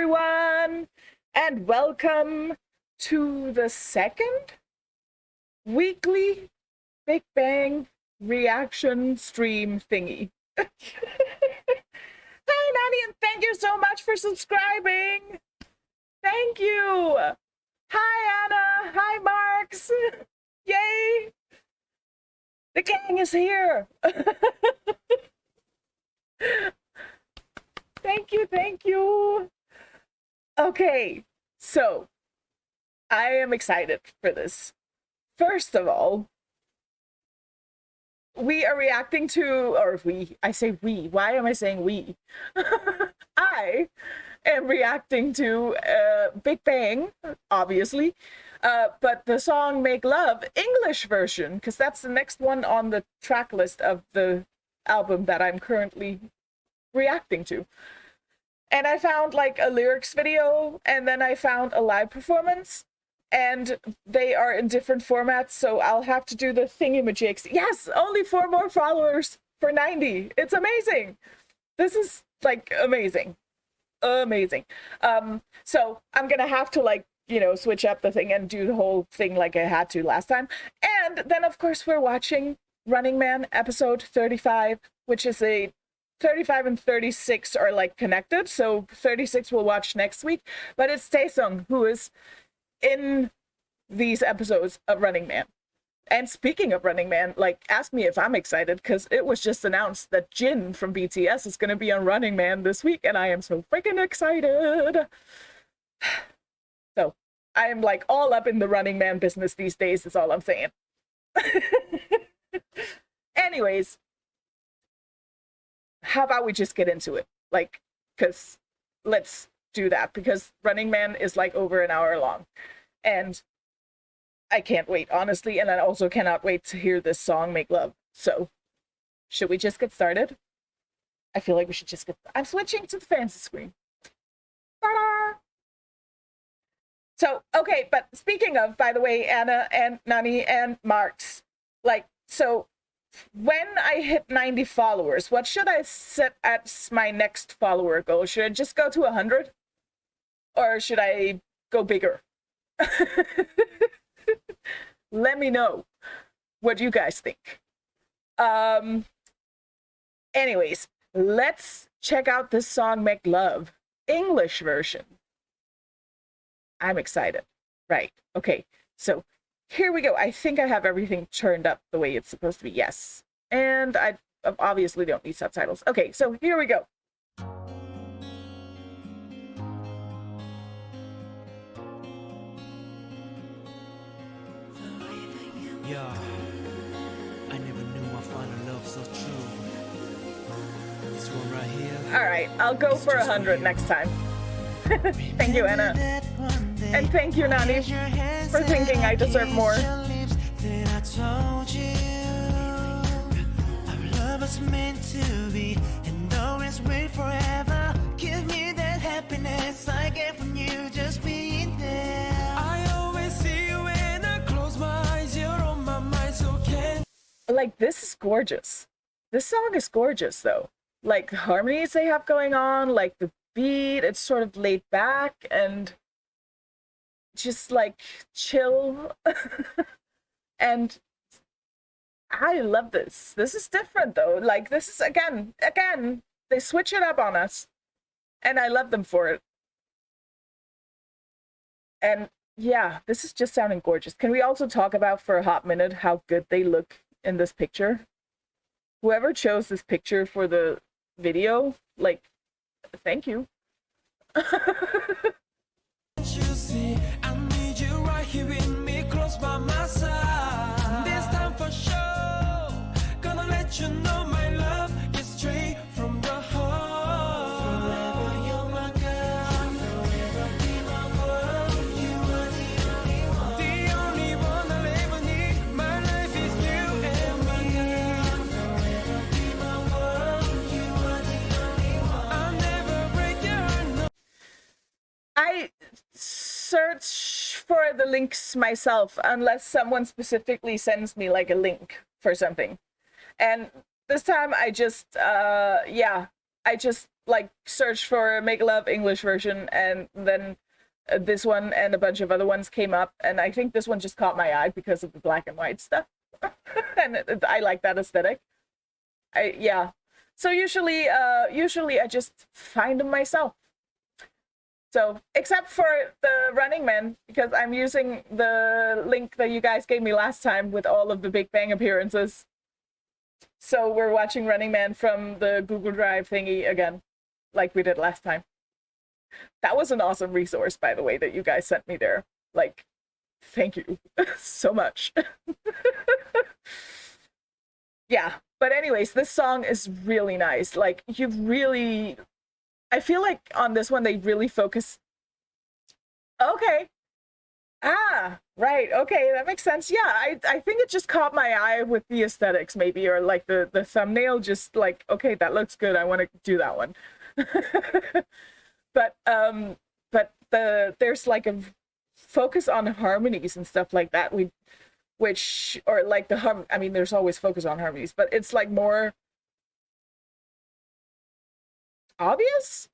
everyone, and welcome to the second weekly Big Bang reaction stream thingy. Hi, Nani, and thank you so much for subscribing. Thank you. Hi, Anna. Hi, Marks. Yay. The gang is here. Thank you, thank you. Okay, so I am excited for this. First of all, we are reacting to, I say we, why am I saying we? I am reacting to Big Bang, obviously, but the song Make Love English version, because that's the next one on the track list of the album that I'm currently reacting to. And I found like a lyrics video, and then I found a live performance, and they are in different formats, so I'll have to do the thingy-majigs. Yes, only 4 more followers for 90. It's amazing. This is like amazing. Amazing. So I'm gonna have to, like, you know, switch up the thing and do the whole thing like I had to last time. And then of course we're watching Running Man episode 35, which is a 35 and 36 are like connected, so 36 we'll watch next week, but it's Taesung who is in these episodes of Running Man. And speaking of Running Man, like, ask me if I'm excited, because it was just announced that Jin from BTS is going to be on Running Man this week, and I am so freaking excited. So I am like all up in the Running Man business these days, is all I'm saying. Anyways, how about we just get into it? Like, because let's do that, because Running Man is like over an hour long, and I can't wait, honestly, and I also cannot wait to hear this song, Make Love. So, should we just get started? I feel like we should just get... I'm switching to the fancy screen. Ta-da! So, okay, but speaking of, by the way, Anna and Nani and Marks, like, so when I hit 90 followers, what should I set as my next follower goal? Should I just go to 100? Or should I go bigger? Let me know what you guys think. Anyways, let's check out this song, Make Love, English version. I'm excited. Right, okay, so here we go. I think I have everything turned up the way it's supposed to be. Yes. And I obviously don't need subtitles. Okay, so here we go. Yeah, I never knew my final love so true. This one right here. All right, I'll go for 100 next time. Thank you, Anna. And thank you, Nani, for thinking I deserve more. Meant to be, and always wait forever. Give me that happiness I get from you just being there. I always see you when I close my eyes. You're on my mind, so can... Like, this is gorgeous. This song is gorgeous, though. Like, the harmonies they have going on, like the beat, it's sort of laid back and just like chill. And I love this. This is different, though. Like, this is, again, they switch it up on us, and I love them for it. And yeah, this is just sounding gorgeous. Can we also talk about for a hot minute how good they look in this picture? Whoever chose this picture for the video, like, thank you. You see, I need you right here with me, close by my side. This time for sure. You know my love is straight from the heart. Forever you're my girl. Forever be my world. You are the only one. The only one I'll ever need. My life is you and me. Forever be my world. You are the only one. I'll never break your heart. No. I search for the links myself unless someone specifically sends me like a link for something. And this time I just, yeah, I just like searched for Make Love English version, and then this one and a bunch of other ones came up, and I think this one just caught my eye because of the black and white stuff. And I like that aesthetic. Yeah. So usually I just find them myself. So, except for the Running Man, because I'm using the link that you guys gave me last time with all of the Big Bang appearances. So we're watching Running Man from the Google Drive thingy again, like we did last time. That was an awesome resource, by the way, that you guys sent me there. Like, thank you so much. Yeah, but anyways, this song is really nice. Like, I feel like on this one, they really focus. Okay. Ah, right. Okay, that makes sense. Yeah, I think it just caught my eye with the aesthetics, maybe, or like the thumbnail, just like, okay, that looks good. I want to do that one. But there's like a focus on harmonies and stuff like that. Or like I mean, there's always focus on harmonies, but it's like more obvious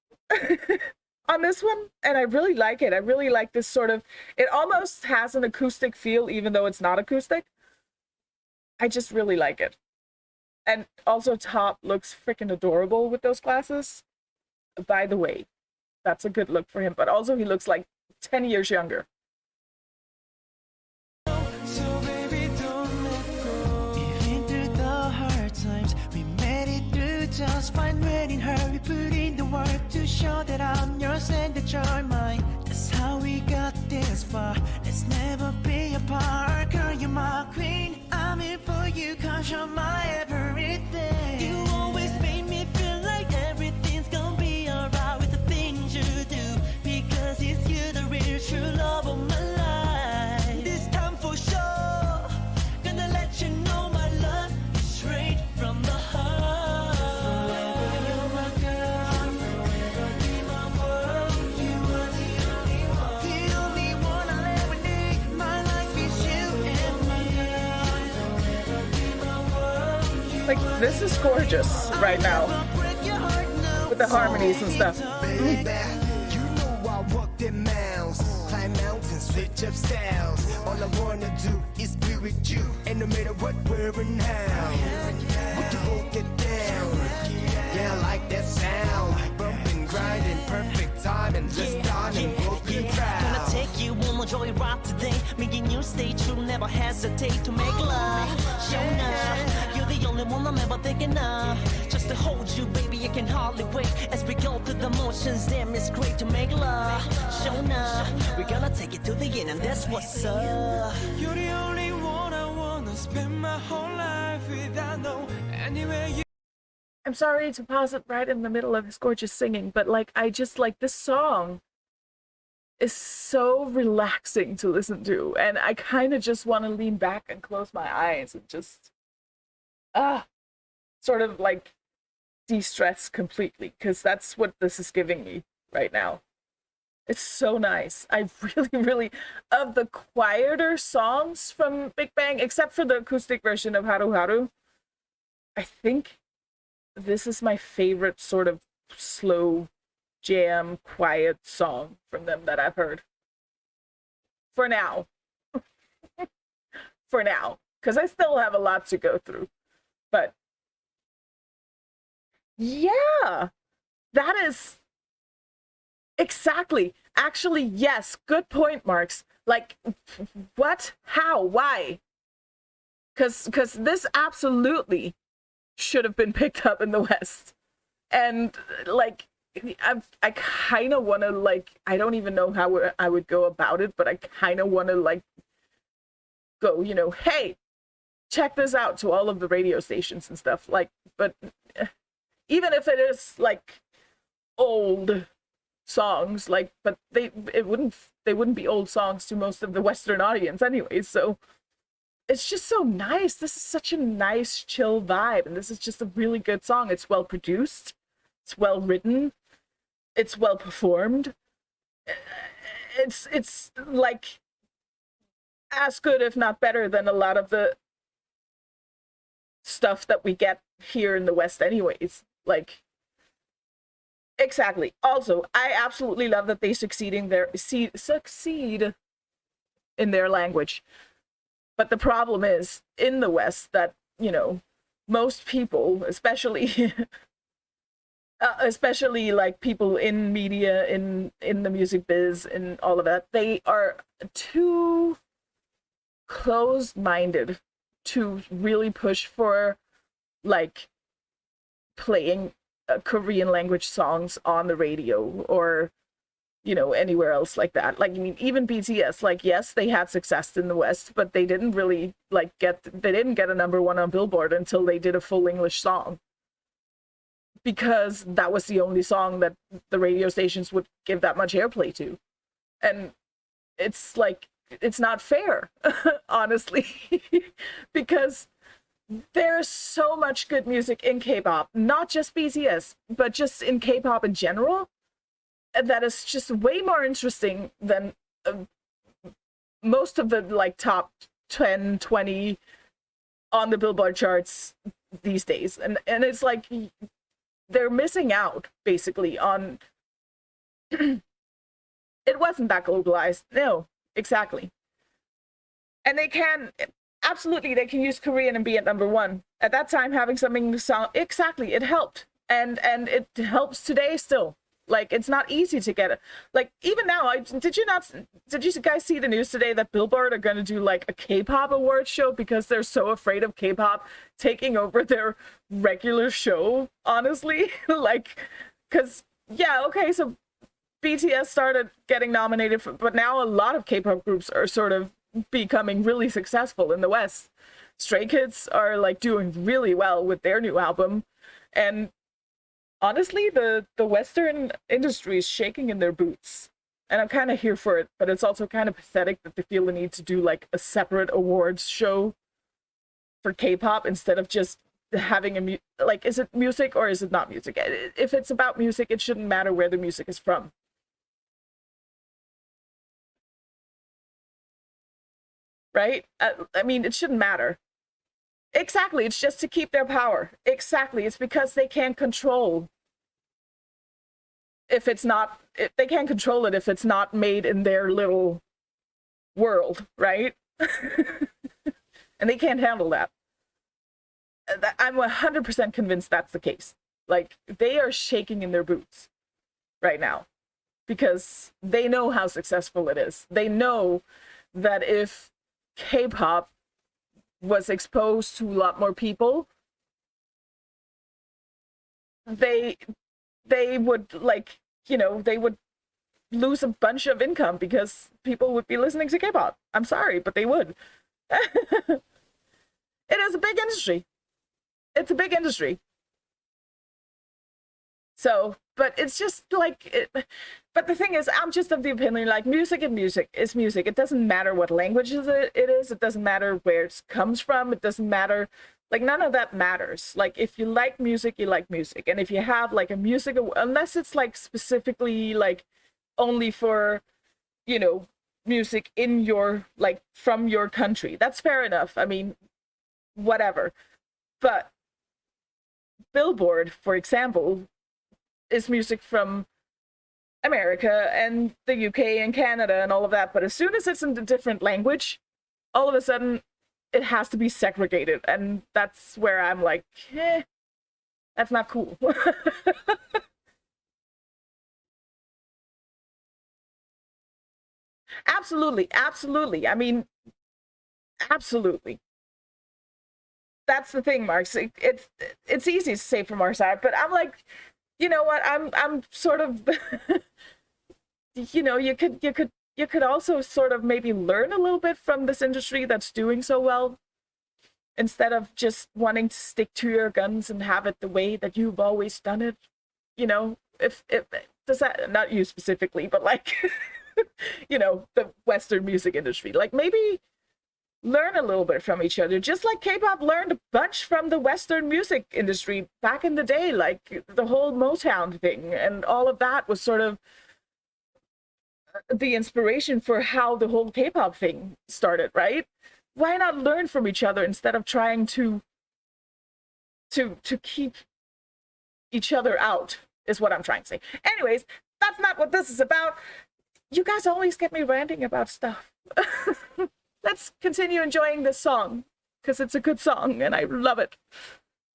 on this one, and I really like it. I really like this sort of, it almost has an acoustic feel even though it's not acoustic. I just really like it. And also Top looks freaking adorable with those glasses. By the way, that's a good look for him, but also he looks like 10 years younger. So baby, don't let go. Even through the hard times, we made it through just fine. Waiting her, we put in the work to show that I'm yours and that you're mine. That's how we got this far. Let's never be apart. Girl, you're my queen. I'm in for you 'cause you're my everything. You always make me feel like everything's gonna be alright with the things you do, because it's you, the real true love of my life. This time for sure, gonna let you know my love is straight from the heart. Forever you're my girl, forever be my world. You are the only one I'll ever need. My life is you and my girl. Forever be my world. Like, this is gorgeous right now with the harmonies and stuff. Baby, you know I walk them miles, climb mountains, switch up styles. All I wanna do is be with you, and no matter what, where and how, we can both get down. Yeah, I like that sound, bumping, grinding, perfect timing. Let's start and both be Gonna proud. take you on a joyride today, making you stay true, never hesitate to make love. Show now, you're the only one I'm ever thinking of. Just to hold you, baby, I can hardly wait. As we go through the motions, damn, it's great to make love. Show now, we're gonna take it to the end, and that's what's up. You're the only one I wanna spend my whole life with. I know anywhere you. I'm sorry to pause it right in the middle of his gorgeous singing, but like, I just like this song is so relaxing to listen to, and I kind of just want to lean back and close my eyes and just sort of like de-stress completely, because that's what this is giving me right now. It's so nice. I really, of the quieter songs from Big Bang, except for the acoustic version of Haru Haru, I think this is my favorite sort of slow jam, quiet song from them that I've heard. For now. For now. Because I still have a lot to go through. But yeah, that is exactly. Actually, yes, good point, Marks. Like, what? How? Why? Because this absolutely should have been picked up in the West. And like, I kind of want to, like, I don't even know how I would go about it, but I kind of want to, like, go, you know, hey, check this out to all of the radio stations and stuff. Like, but even if it is like old songs, like, but they wouldn't be old songs to most of the Western audience anyways. So it's just so nice. This is such a nice, chill vibe, and this is just a really good song. It's well produced, it's well written, it's well performed. It's like as good, if not better, than a lot of the stuff that we get here in the West anyways. Like, Exactly. Also, I absolutely love that they succeed in their language. But the problem is in the West that, you know, most people, especially especially like people in media, in the music biz and all of that, they are too closed-minded to really push for like playing Korean language songs on the radio or, you know, anywhere else like that. Like, I mean, even BTS, like, yes, they had success in the West, but they didn't really like they didn't get a #1 on Billboard until they did a full English song, because that was the only song that the radio stations would give that much airplay to. And it's like, it's not fair, honestly, because there's so much good music in K-pop, not just BTS, but just in K-pop in general, that is just way more interesting than most of the like top 10, 20 on the Billboard charts these days. And it's like they're missing out basically on it wasn't that globalized. No, exactly. And they can absolutely, they can use Korean and be at #1. At that time, having something to sound exactly, it helped, and it helps today still. Like, it's not easy to get it. Like, even now, did you guys see the news today that Billboard are going to do like a K-pop award show because they're so afraid of K-pop taking over their regular show? Honestly, like, because yeah, okay, so BTS started getting nominated for, but now a lot of K-pop groups are sort of becoming really successful in the West. Stray Kids are like doing really well with their new album, and honestly, the Western industry is shaking in their boots, and I'm kind of here for it. But it's also kind of pathetic that they feel the need to do like a separate awards show for K-pop instead of just having a like, is it music or is it not music? If it's about music, it shouldn't matter where the music is from. Right? I mean, it shouldn't matter. Exactly. It's just to keep their power. Exactly. It's because they can't control if it's not, they can't control it if it's not made in their little world, right? And they can't handle that. I'm 100% convinced that's the case. Like, they are shaking in their boots right now because they know how successful it is. They know that if K-pop was exposed to a lot more people, they would, like, you know, they would lose a bunch of income because people would be listening to K-pop. I'm sorry, but they would. It is a big industry. It's a big industry. So, but it's just like, but the thing is, I'm just of the opinion, like, music and music is music. It doesn't matter what language it is. It doesn't matter where it comes from. It doesn't matter, like, none of that matters. Like, if you like music, you like music. And if you have like a music, unless it's like specifically like only for, you know, music in your, like, from your country, that's fair enough. I mean, whatever. But Billboard, for example, is music from America and the UK and Canada and all of that. But as soon as it's in a different language, all of a sudden it has to be segregated. And that's where I'm like, that's not cool. Absolutely, absolutely. I mean, absolutely. That's the thing, Mark. It's easy to say from our side, but I'm like, you know what? I'm sort of, you know, you could also sort of maybe learn a little bit from this industry that's doing so well, instead of just wanting to stick to your guns and have it the way that you've always done it. You know, if does that, not you specifically, but like, you know, the Western music industry, like, maybe learn a little bit from each other, just like K-pop learned a bunch from the Western music industry back in the day. Like, the whole Motown thing and all of that was sort of the inspiration for how the whole K-pop thing started, right? Why not learn from each other instead of trying to keep each other out, is what I'm trying to say. Anyways, that's not what this is about. You guys always get me ranting about stuff. Let's continue enjoying this song, because it's a good song and I love it.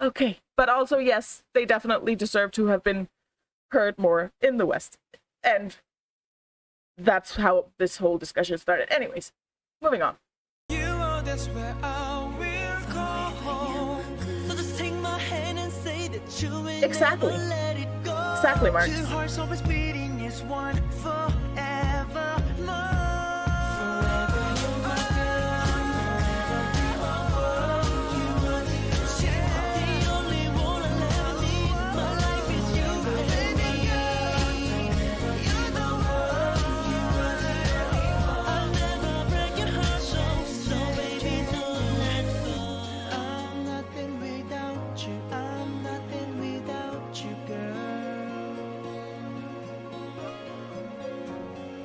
Okay, but also, yes, they definitely deserve to have been heard more in the West. And that's how this whole discussion started. Anyways, moving on. You are, that's where I will go. So just take my hand and say that you will Exactly. never let it go. Exactly, Mark. Two hearts always beating is one forever more. Forever you're my girl, forever you are the only one I'll ever need. My life is you, baby. You're the one, you are the I'll never break your heart, so baby don't let go. I'm nothing without you, I'm nothing without you, girl.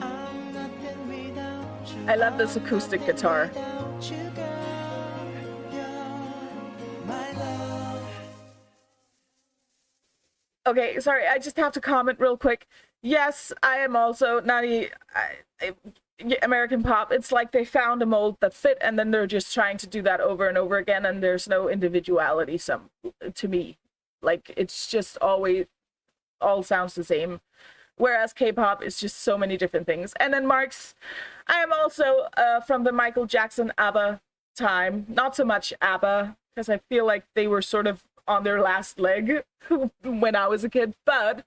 I'm nothing without you. I love this acoustic guitar. Without you, girl. You're my love. Okay, sorry, I just have to comment real quick. Yes, I am also Nani. American pop. It's like they found a mold that fit, and then they're just trying to do that over and over again, and there's no individuality. To me, like it's just always all sounds the same. Whereas K-pop is just so many different things. And then Mark's, I am also from the Michael Jackson ABBA time. Not so much ABBA, because I feel like they were sort of on their last leg when I was a kid. But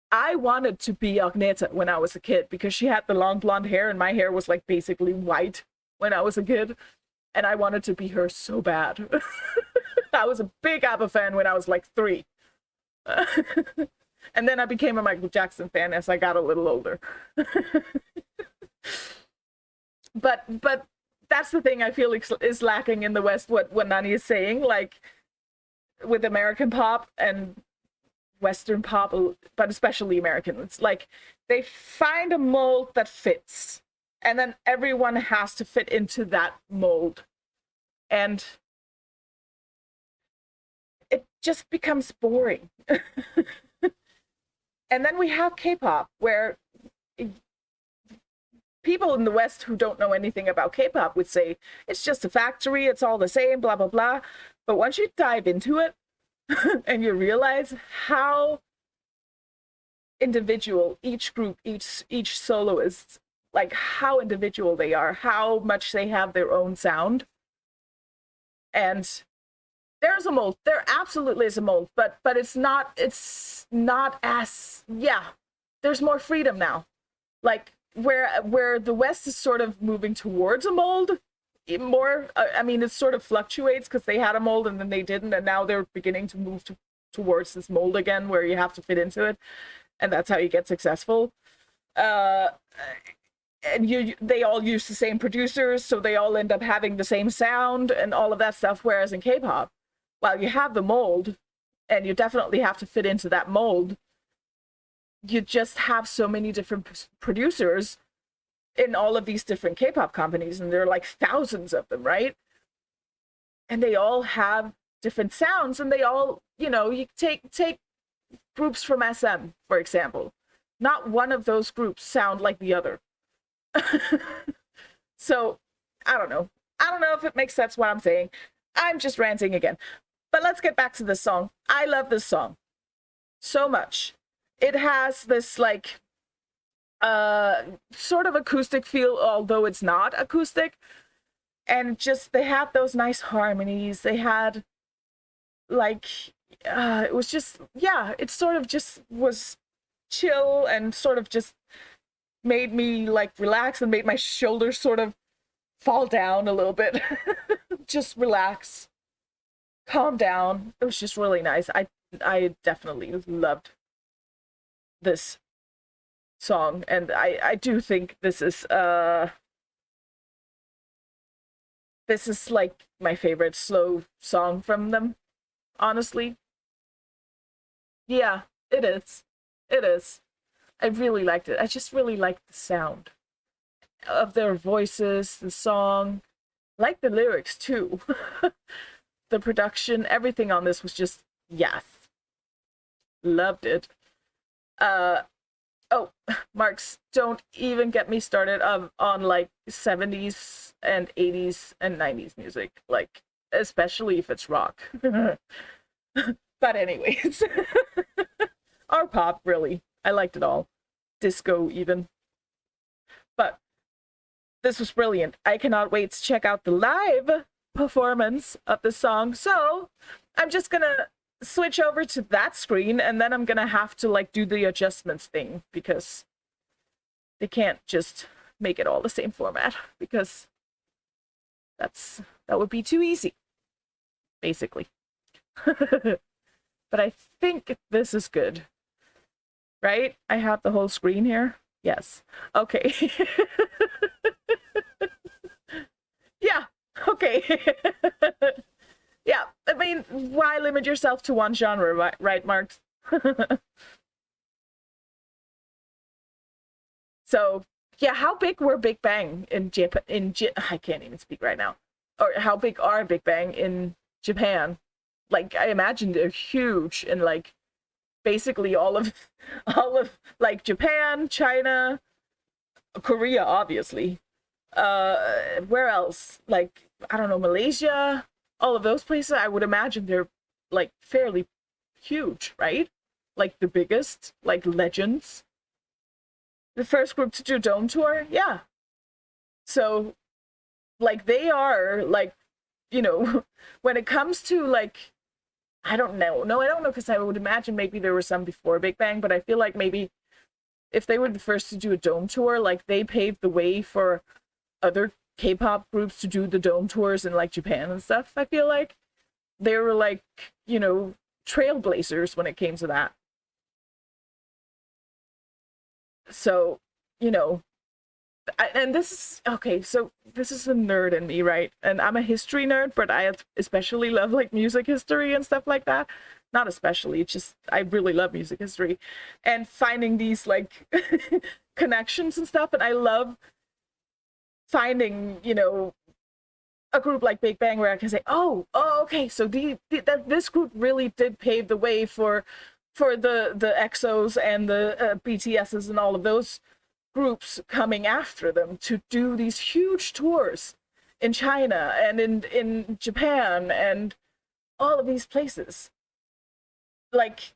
I wanted to be Agneta when I was a kid, because she had the long blonde hair and my hair was like basically white when I was a kid. And I wanted to be her so bad. I was a big ABBA fan when I was like 3. And then I became a Michael Jackson fan as I got a little older. but that's the thing I feel is lacking in the West, what Nani is saying, like with American pop and Western pop, but especially American. It's like they find a mold that fits, and then everyone has to fit into that mold. And it just becomes boring. And then we have K-pop, where people in the West who don't know anything about K-pop would say, it's just a factory, it's all the same, blah, blah, blah. But once you dive into it, and you realize how individual each group, each soloist, like how individual they are, how much they have their own sound. And there's a mold. There absolutely is a mold, but it's not as, yeah, there's more freedom now. Like where the West is sort of moving towards a mold more. I mean, it sort of fluctuates because they had a mold and then they didn't, and now they're beginning to move towards this mold again, where you have to fit into it, and that's how you get successful. And they all use the same producers, so they all end up having the same sound and all of that stuff. Whereas in K-pop, while you have the mold, and you definitely have to fit into that mold, you just have so many different producers in all of these different K-pop companies, and there are like thousands of them, right? And they all have different sounds, and they all, you know, you take groups from SM, for example. Not one of those groups sound like the other. So, I don't know. I don't know if it makes sense what I'm saying. I'm just ranting again. But let's get back to this song. I love this song so much. It has this like sort of acoustic feel, although it's not acoustic. And just they had those nice harmonies. They had like it was just, yeah, it sort of just was chill and sort of just made me like relax and made my shoulders sort of fall down a little bit. Just relax, calm down. It was just really nice. I definitely loved this song, and I do think this is like my favorite slow song from them, honestly. Yeah, it is. It is. I really liked it. I just really liked the sound of their voices, the song, like the lyrics too. The production, everything on this was just, yes. Loved it. Uh, oh, Marks, don't even get me started on like 70s and 80s and 90s music, like especially if it's rock. But anyways, or pop, really. I liked it all. Disco even. But this was brilliant. I cannot wait to check out the live performance of the song. So I'm just gonna switch over to that screen, and then I'm gonna have to like do the adjustments thing, because they can't just make it all the same format, because that would be too easy, basically. But I think this is good, right? I have the whole screen here. Yes. Okay. Yeah. Okay. Yeah. I mean, why limit yourself to one genre, right, Marks? So, yeah, how big were Big Bang in Japan? I can't even speak right now. Or how big are Big Bang in Japan? Like, I imagine they're huge in like basically all of all of like Japan, China, Korea, obviously. Where else? Like, I don't know, Malaysia, all of those places. I would imagine they're like fairly huge, right? Like the biggest, like legends. The first group to do Dome Tour, yeah. So, like, they are like, you know, when it comes to like, I don't know. No, I don't know, because I would imagine maybe there were some before Big Bang, but I feel like maybe if they were the first to do a Dome Tour, like they paved the way for other K-pop groups to do the Dome Tours in like Japan and stuff. I feel like they were like, you know, trailblazers when it came to that. So, you know, and this is okay, so this is the nerd in me, right? And I'm a history nerd, but I especially love like music history and stuff like that. Not especially, it's just I really love music history and finding these like connections and stuff. And I love finding, you know, a group like Big Bang where I can say, oh, okay, so this group really did pave the way for the EXOs and the BTSs and all of those groups coming after them to do these huge tours in China and in Japan and all of these places. Like,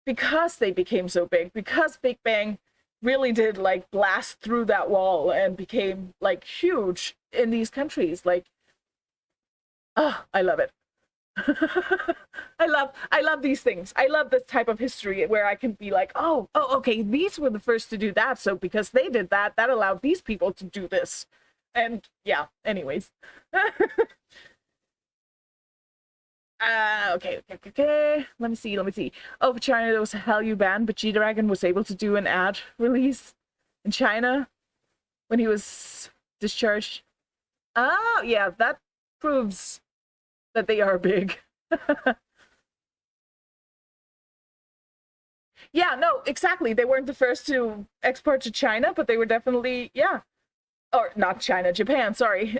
because they became so big, because Big Bang really did like blast through that wall and became like huge in these countries. Like, oh, I love it. I love these things. I love this type of history where I can be like, oh, okay, these were the first to do that, so because they did that, that allowed these people to do this. And yeah, anyways. Okay. Let me see. Oh, for China, there was a Hallyu ban, but G-Dragon was able to do an ad release in China when he was discharged. Oh, yeah, that proves that they are big. Yeah, no, exactly. They weren't the first to export to China, but they were definitely, yeah. Or not China, Japan, sorry.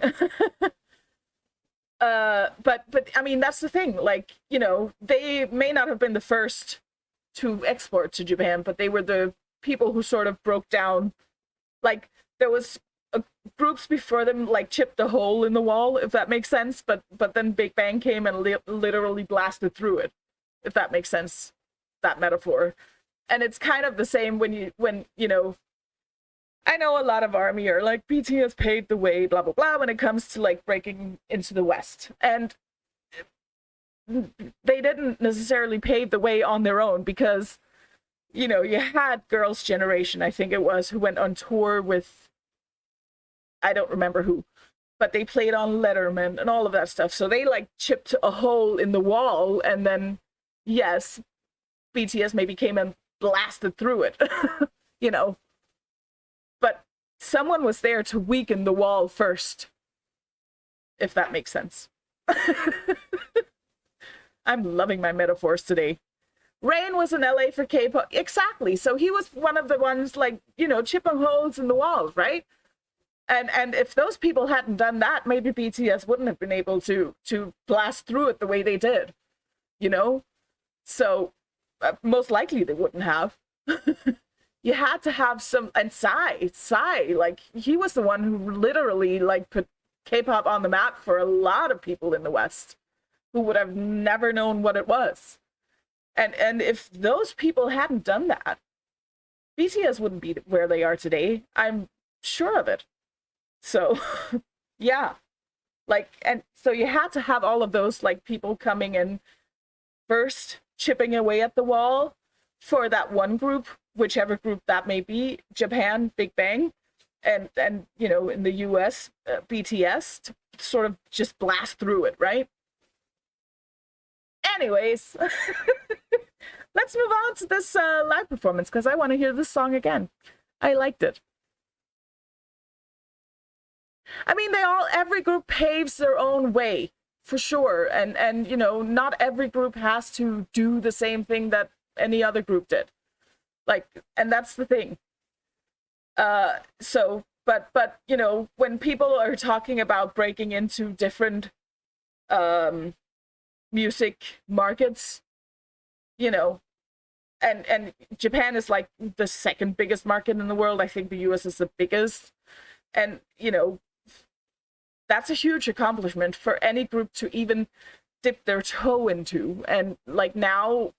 But I mean, that's the thing. Like, you know, they may not have been the first to export to Japan, but they were the people who sort of broke down. Like, there was groups before them like chipped a hole in the wall, if that makes sense. But then Big Bang came and literally blasted through it, if that makes sense, that metaphor. And it's kind of the same when you know, I know a lot of ARMY are like, BTS paved the way, blah, blah, blah, when it comes to like breaking into the West. And they didn't necessarily pave the way on their own, because, you know, you had Girls' Generation, I think it was, who went on tour with, I don't remember who, but they played on Letterman and all of that stuff. So they like chipped a hole in the wall, and then, yes, BTS maybe came and blasted through it, you know. But someone was there to weaken the wall first, if that makes sense. I'm loving my metaphors today. Rain was in LA for K-pop. Exactly. So he was one of the ones, like, you know, chipping holes in the walls, right? And if those people hadn't done that, maybe BTS wouldn't have been able to blast through it the way they did, you know? So most likely they wouldn't have. You had to have some, and Psy, like he was the one who literally like put K-pop on the map for a lot of people in the West who would have never known what it was. And if those people hadn't done that, BTS wouldn't be where they are today. I'm sure of it. So, yeah. Like, and so you had to have all of those like people coming in first, chipping away at the wall for that one group, whichever group that may be, Japan, Big Bang, and you know, in the US, BTS, to sort of just blast through it, right? Anyways, let's move on to this live performance because I want to hear this song again. I liked it. I mean, every group paves their own way, for sure. And you know, not every group has to do the same thing that any other group did. Like, and that's the thing. So, but you know, when people are talking about breaking into different music markets, you know, and Japan is like the second biggest market in the world. I think the US is the biggest. And, you know, that's a huge accomplishment for any group to even dip their toe into. And like now,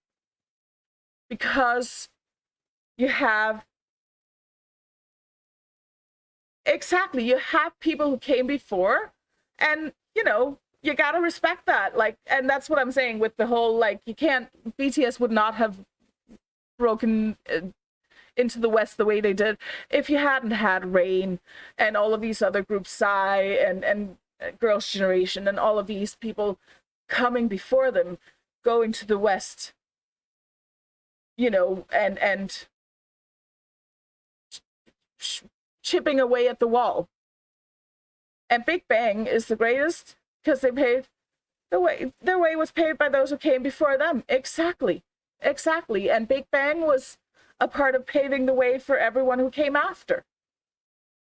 because you have, exactly, you have people who came before, and, you know, you gotta respect that. Like, and that's what I'm saying with the whole, like, you can't, BTS would not have broken into the West the way they did if you hadn't had Rain and all of these other groups, Psy and Girls' Generation and all of these people coming before them, going to the West, you know, and chipping away at the wall. And Big Bang is the greatest because they paid their way was paid by those who came before them. Exactly. And Big Bang was a part of paving the way for everyone who came after.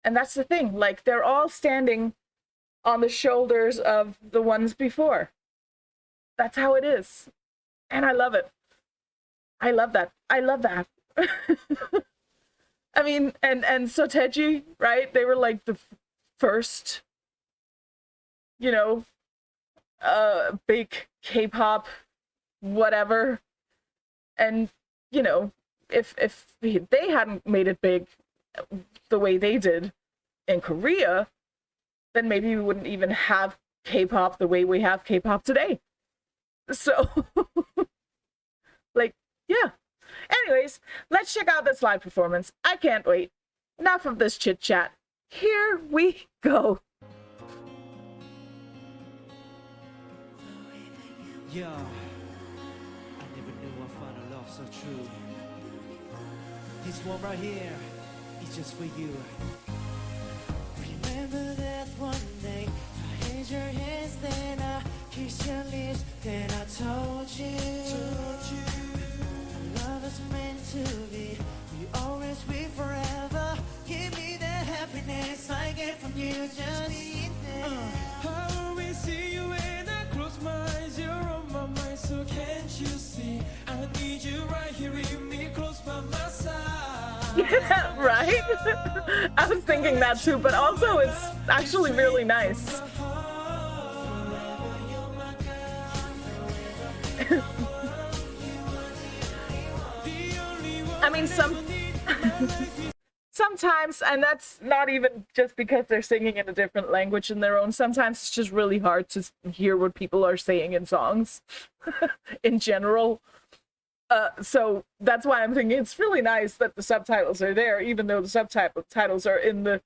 And that's the thing, like, they're all standing on the shoulders of the ones before. That's how it is. And I love it. I love that. I mean, and Soteji, right? They were like the first, you know, big K-pop, whatever. And, you know, if they hadn't made it big the way they did in Korea, then maybe we wouldn't even have K-pop the way we have K-pop today. So, like, yeah. Anyways, let's check out this live performance. I can't wait. Enough of this chit chat. Here we go. Yeah, I never knew I found a love so true. This one right here is just for you. Remember that one day I held your hands, then I kissed your lips, then I told you love is meant to be. We always be forever. Give me the happiness I get from you, just being there. I always see you when I close my eyes. You're on my mind, so can't you see? I need you right here with me, close by my side. Yeah, right? I was thinking that too, but also it's actually really nice. I mean, sometimes, and that's not even just because they're singing in a different language in their own, sometimes it's just really hard to hear what people are saying in songs in general. So that's why I'm thinking it's really nice that the subtitles are there, even though the subtitles are in the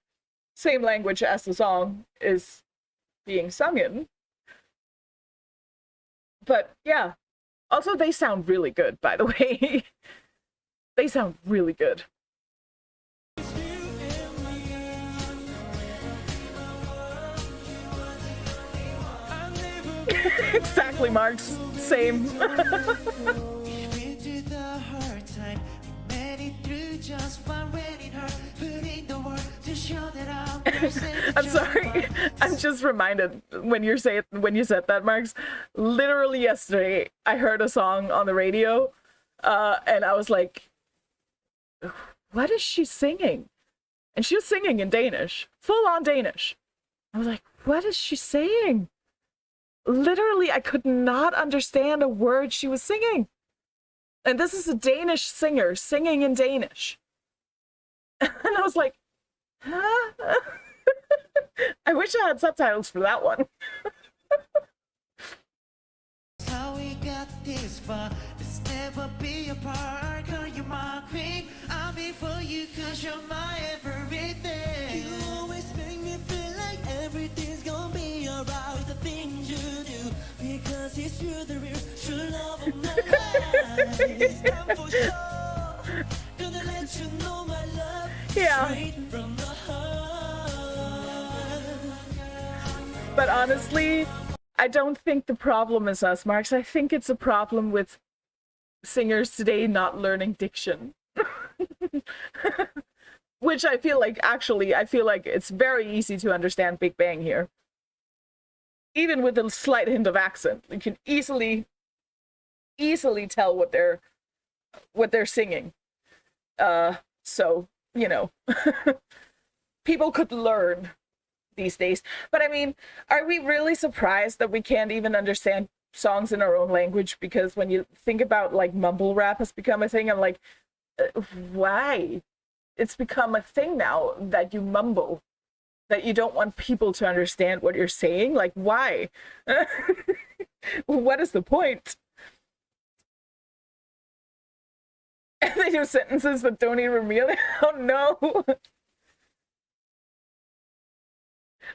same language as the song is being sung in. But yeah, also they sound really good, by the way. They sound really good. Exactly, Marks. Same. I'm sorry. I'm just reminded when you said that, Marks. Literally yesterday, I heard a song on the radio, and I was like, what is she singing? And she was singing in Danish, full on Danish. I was like, what is she saying? Literally, I could not understand a word she was singing. And this is a Danish singer singing in Danish. And I was like, huh? I wish I had subtitles for that one. How we got this far, let's never be apart. Girl, you're my queen, I'll be for you cause you're my everything. You always make me feel like everything's gonna be alright with the things you do, because it's you the real true love of my life. It's time for sure, gonna let you know my love straight from the heart. But honestly, I don't think the problem is us, Marks. I think it's a problem with singers today not learning diction. Which I feel like, actually, I feel like it's very easy to understand Big Bang here. Even with a slight hint of accent, you can easily tell what they're singing. So, you know, people could learn these days. But I mean, are we really surprised that we can't even understand songs in our own language? Because when you think about like mumble rap has become a thing, I'm like, why? It's become a thing now that you mumble, that you don't want people to understand what you're saying. Like, why? What is the point? And they do sentences that don't even really. Oh no.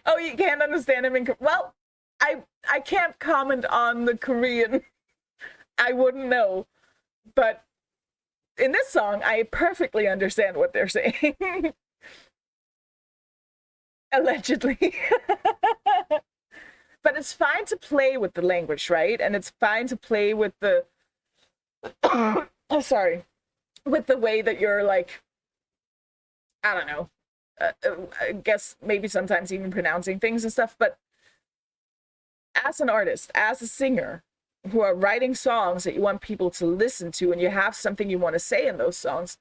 Oh, you can't understand him in. Well, I can't comment on the Korean. I wouldn't know. But in this song, I perfectly understand what they're saying. Allegedly. But it's fine to play with the language, right? And it's fine to play with the oh, sorry, with the way that you're like, I don't know, I guess maybe sometimes even pronouncing things and stuff. But as an artist, as a singer, who are writing songs that you want people to listen to, and you have something you want to say in those songs,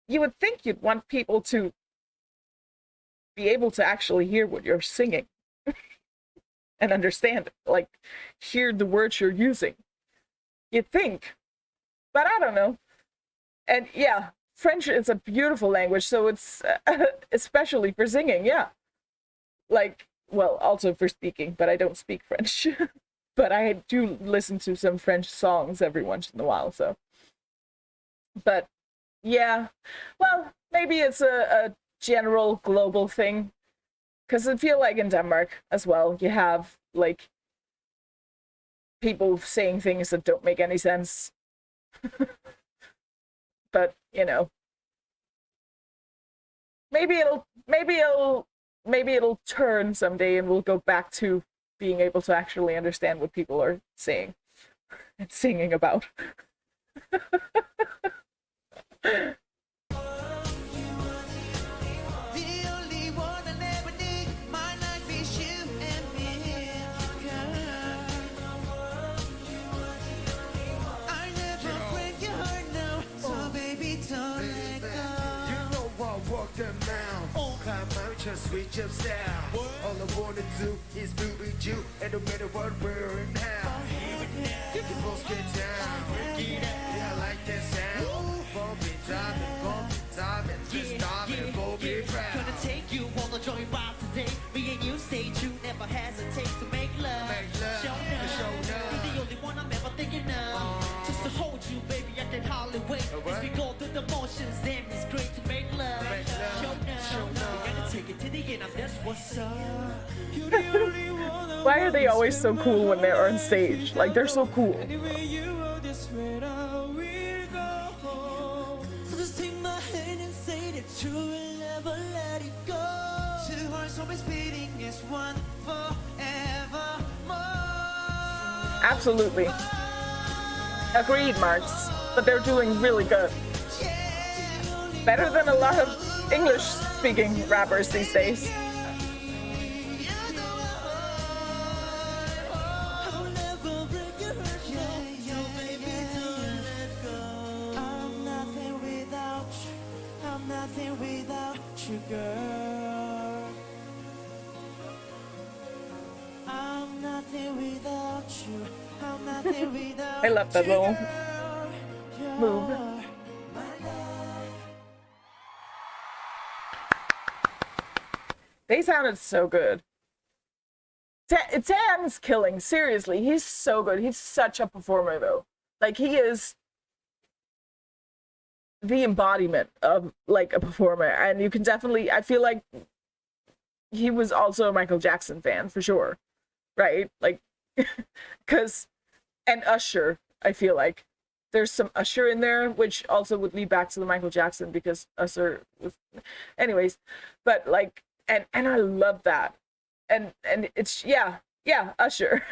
you would think you'd want people to be able to actually hear what you're singing and understand it, like hear the words you're using. You'd think, but I don't know. And yeah, French is a beautiful language, so it's especially for singing, yeah. Like, well, also for speaking, but I don't speak French. But I do listen to some French songs every once in a while, so. But yeah, well, maybe it's a general global thing, because I feel like in Denmark as well, you have like people saying things that don't make any sense. But you know, maybe it'll turn someday, and we'll go back to being able to actually understand what people are saying and singing about. Switch up sound. All I wanna do is be with you, and no matter what, where and how. You can both get down. Yeah, I like that sound. Bump it, dive it, just stop it, go be proud. Gonna take you on the joint ride today. Me and you stay true, never hesitate to make love. Show up. You're the only one I'm ever thinking of. Just to hold you, baby, I can hardly wait. As we go through the motions, damn, it's great to make love. Show up. We gotta take it to the end, that's what's up. Why are they always so cool when they're on stage? Like, they're so cool. Anyway, you are this way, I will go. So just take my hand and say that you will never let it go. Two hearts always beating as one forevermore. Absolutely. Agreed, Marks. But they're doing really good. Better than a lot of English-speaking rappers these days. you, girl. I'm nothing without you. I'm nothing without I love that you, little girl. move. You're my life. They sounded so good. Tan's killing, seriously. He's so good. He's such a performer, though. Like, he is the embodiment of, like, a performer. And you can definitely, I feel like he was also a Michael Jackson fan, for sure. Right? Like, because, and Usher, I feel like. There's some Usher in there, which also would lead back to the Michael Jackson, because Usher was, anyways. But, like, and I love that. And it's, yeah, Usher.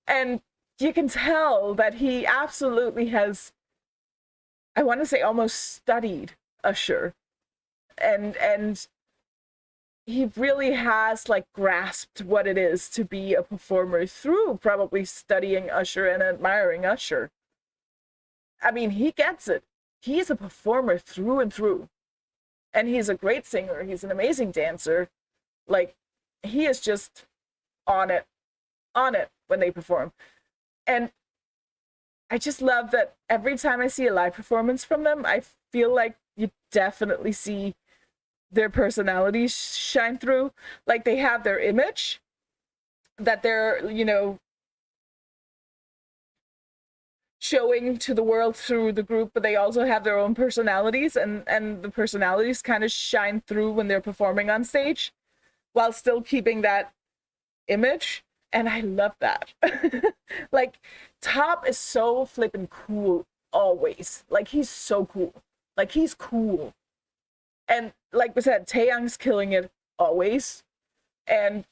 And you can tell that he absolutely has, I want to say, almost studied Usher. And he really has, like, grasped what it is to be a performer through probably studying Usher and admiring Usher. I mean, he gets it. He's a performer through and through. And he's a great singer. He's an amazing dancer. Like, he is just on it when they perform. And I just love that every time I see a live performance from them, I feel like you definitely see their personalities shine through. Like, they have their image that they're, you know, showing to the world through the group, but they also have their own personalities, and the personalities kind of shine through when they're performing on stage, while still keeping that image. And I love that. Like, t.o.p is so flippin' cool always. Like, he's so cool. Like, he's cool. And like we said, Taeyang's killing it always. And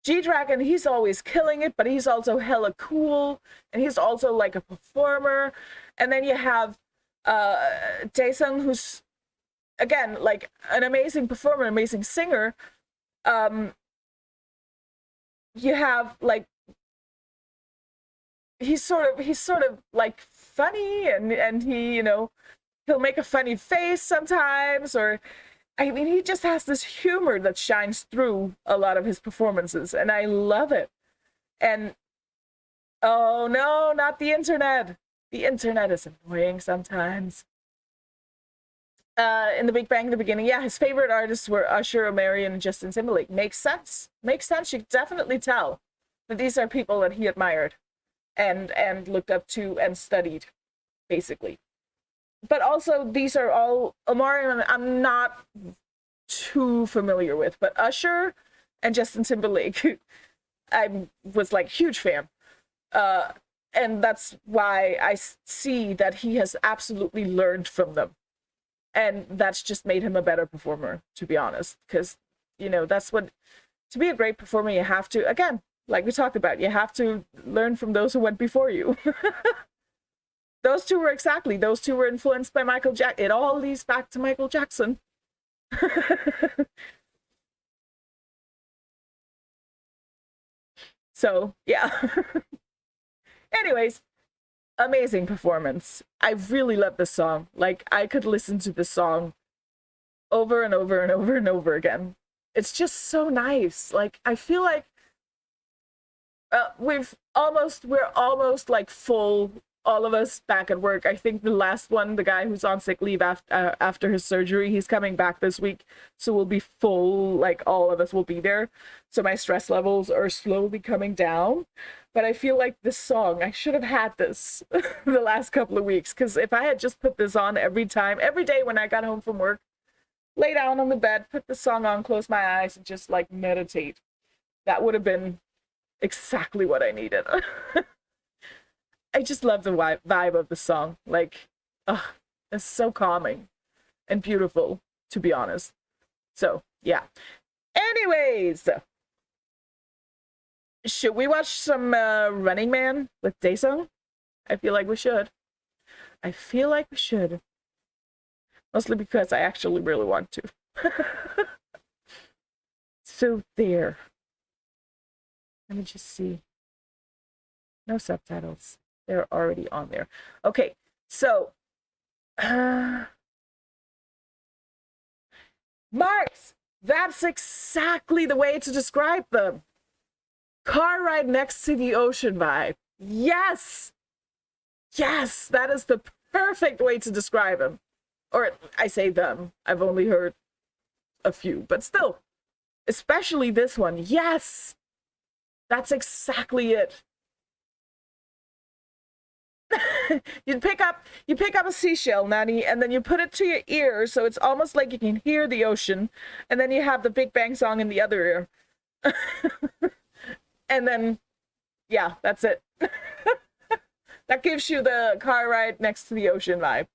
G-Dragon, he's always killing it, but he's also hella cool. And he's also like a performer. And then you have Daesung, who's, again, like an amazing performer, amazing singer. You have, like, he's sort of like funny, and he, you know, he'll make a funny face sometimes, or, I mean, he just has this humor that shines through a lot of his performances, and I love it. And oh no, not the internet. The internet is annoying sometimes. In the Big Bang in the beginning, yeah, his favorite artists were Usher, Omarion, and Justin Timberlake. Makes sense. Makes sense. You can definitely tell that these are people that he admired and looked up to and studied, basically. But also, these are all, Omarion, I'm not too familiar with, but Usher and Justin Timberlake, I was like huge fan. And that's why I see that he has absolutely learned from them. And that's just made him a better performer, to be honest. Because, you know, that's what, to be a great performer, you have to, again, like we talked about, you have to learn from those who went before you. Those two were influenced by Michael Jackson. It all leads back to Michael Jackson. So, yeah. Anyways, amazing performance. I really love this song. Like, I could listen to this song over and over and over and over again. It's just so nice. Like, I feel like we're almost like full, all of us back at work. I think the last one, the guy who's on sick leave after his surgery, he's coming back this week, so we'll be full, like all of us will be there. So my stress levels are slowly coming down. But I feel like this song, I should have had this the last couple of weeks, because if I had just put this on every day when I got home from work, lay down on the bed, put the song on, close my eyes, and just like meditate, that would have been exactly what I needed. I just love the vibe of the song. Like, it's so calming and beautiful, to be honest. So, yeah. Anyways, should we watch some Running Man with Daesung? I feel like we should. Mostly because I actually really want to. So there. Let me just see. No subtitles. They're already on there. Okay, so Marks, that's exactly the way to describe them. Car ride next to the ocean vibe. Yes. Yes, that is the perfect way to describe them. Or I say them. I've only heard a few, but still. Especially this one. Yes. That's exactly it. you pick up a seashell, Nani, and then you put it to your ear so it's almost like you can hear the ocean, and then you have the Big Bang song in the other ear. And then yeah, that's it. That gives you the car ride next to the ocean vibe.